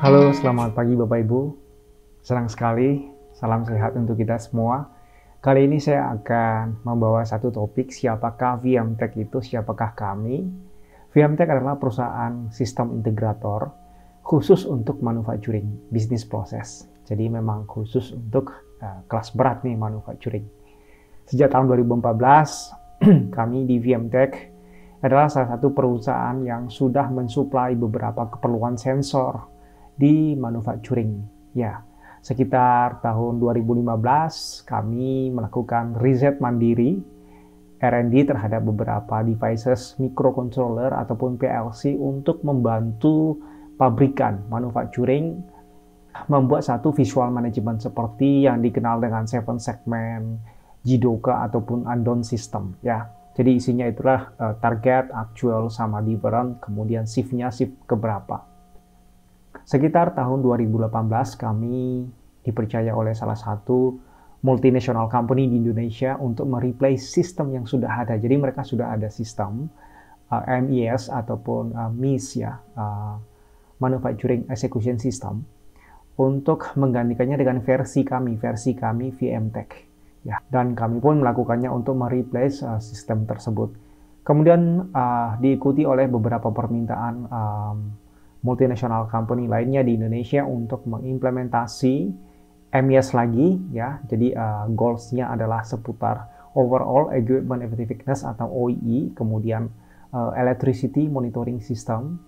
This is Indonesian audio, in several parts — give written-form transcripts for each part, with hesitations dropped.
Halo, selamat pagi Bapak Ibu. Senang sekali, salam sehat untuk kita semua. Kali ini saya akan membawa satu topik, siapakah VMTech itu, siapakah kami. VMTech adalah perusahaan sistem integrator khusus untuk manufacturing, bisnis proses. Jadi memang khusus untuk kelas berat nih, manufacturing. Sejak tahun 2014, kami di VMTech adalah salah satu perusahaan yang sudah mensuplai beberapa keperluan sensor di manufacturing. Ya, sekitar tahun 2015 kami melakukan riset mandiri R&D terhadap beberapa devices microcontroller ataupun PLC untuk membantu pabrikan manufacturing membuat satu visual management seperti yang dikenal dengan 7 segment, Jidoka ataupun Andon system ya. Jadi isinya itulah target, actual sama different, kemudian shift-nya shift keberapa. Sekitar tahun 2018 kami dipercaya oleh salah satu multinational company di Indonesia untuk mereplace sistem yang sudah ada. Jadi mereka sudah ada sistem MES ataupun MIS ya, Manufacturing Execution System, untuk menggantikannya dengan versi kami VMTech. Ya, dan kami pun melakukannya untuk mereplace sistem tersebut. Kemudian diikuti oleh beberapa permintaan multinational company lainnya di Indonesia untuk mengimplementasi MES lagi ya. Jadi goals-nya adalah seputar overall equipment effectiveness atau OEE, kemudian electricity monitoring system,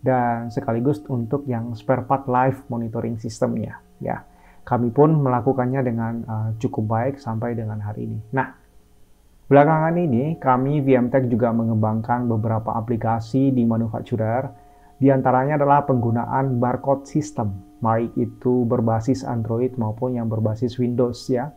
dan sekaligus untuk yang spare part life monitoring systemnya ya. Kami pun melakukannya dengan cukup baik sampai dengan hari ini. Nah, belakangan ini kami VMTech juga mengembangkan beberapa aplikasi di manufacturer. Di antaranya adalah penggunaan barcode system, baik itu berbasis Android maupun yang berbasis Windows ya,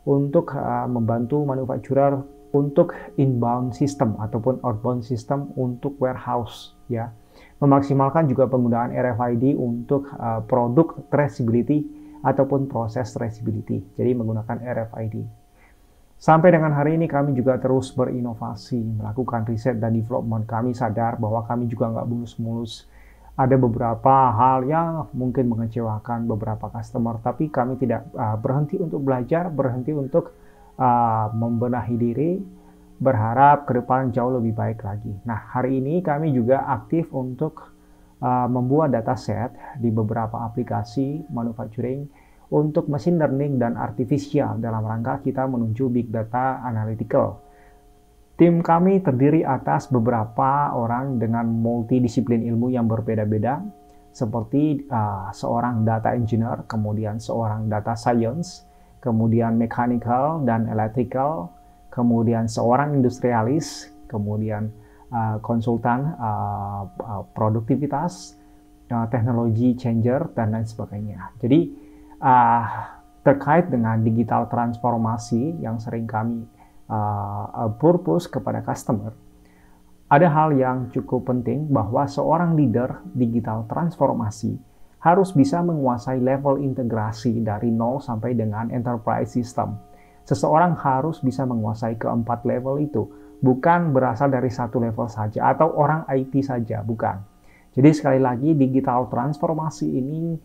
untuk membantu manufacturer untuk inbound system ataupun outbound system untuk warehouse ya. Memaksimalkan juga penggunaan RFID untuk produk traceability ataupun proses traceability. Jadi menggunakan RFID. Sampai dengan hari ini kami juga terus berinovasi, melakukan riset dan development. Kami sadar bahwa kami juga nggak mulus-mulus. Ada beberapa hal yang mungkin mengecewakan beberapa customer, tapi kami tidak berhenti untuk belajar, berhenti untuk membenahi diri, berharap ke depan jauh lebih baik lagi. Nah, hari ini kami juga aktif untuk membuat dataset di beberapa aplikasi manufacturing untuk machine learning dan artificial dalam rangka kita menuju big data analytical. Tim kami terdiri atas beberapa orang dengan multidisiplin ilmu yang berbeda-beda, seperti seorang data engineer, kemudian seorang data science, kemudian mechanical dan electrical, kemudian seorang industrialis, kemudian konsultan produktivitas, teknologi changer, dan lain sebagainya. Jadi terkait dengan digital transformasi yang sering kami purpose kepada customer, ada hal yang cukup penting bahwa seorang leader digital transformasi harus bisa menguasai level integrasi dari 0 sampai dengan enterprise system. Seseorang harus bisa menguasai keempat level itu, bukan berasal dari satu level saja atau orang IT saja, bukan. Jadi sekali lagi, digital transformasi ini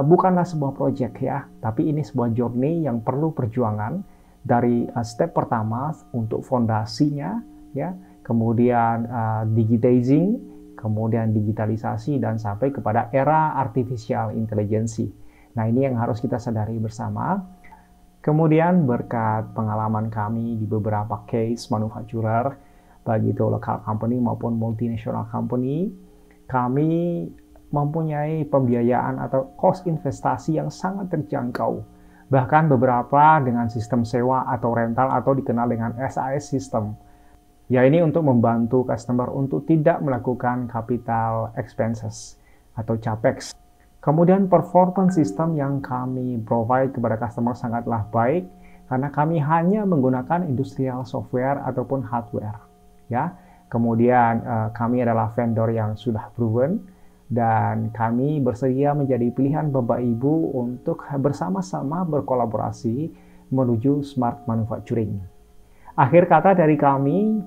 bukanlah sebuah project ya, tapi ini sebuah journey yang perlu perjuangan dari step pertama untuk fondasinya ya, kemudian digitizing, kemudian digitalisasi, dan sampai kepada era artificial intelligence. Nah, ini yang harus kita sadari bersama. Kemudian berkat pengalaman kami di beberapa case manufacturer, baik itu local company maupun multinational company, kami mempunyai pembiayaan atau cost investasi yang sangat terjangkau. Bahkan beberapa dengan sistem sewa atau rental atau dikenal dengan SAS system. Ya, ini untuk membantu customer untuk tidak melakukan capital expenses atau CAPEX. Kemudian performance system yang kami provide kepada customer sangatlah baik karena kami hanya menggunakan industrial software ataupun hardware ya. Kemudian kami adalah vendor yang sudah proven dan kami bersedia menjadi pilihan Bapak Ibu untuk bersama-sama berkolaborasi menuju smart manufacturing. Akhir kata dari kami,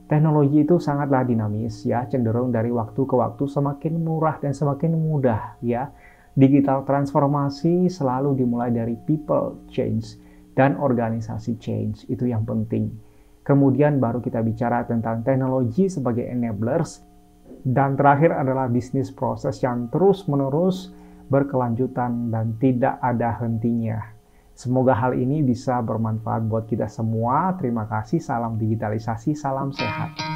teknologi itu sangatlah dinamis ya, cenderung dari waktu ke waktu semakin murah dan semakin mudah ya. Digital transformasi selalu dimulai dari people change dan organisasi change, itu yang penting. Kemudian baru kita bicara tentang teknologi sebagai enablers, dan terakhir adalah bisnis proses yang terus-menerus berkelanjutan dan tidak ada hentinya. Semoga hal ini bisa bermanfaat buat kita semua. Terima kasih, salam digitalisasi, salam sehat.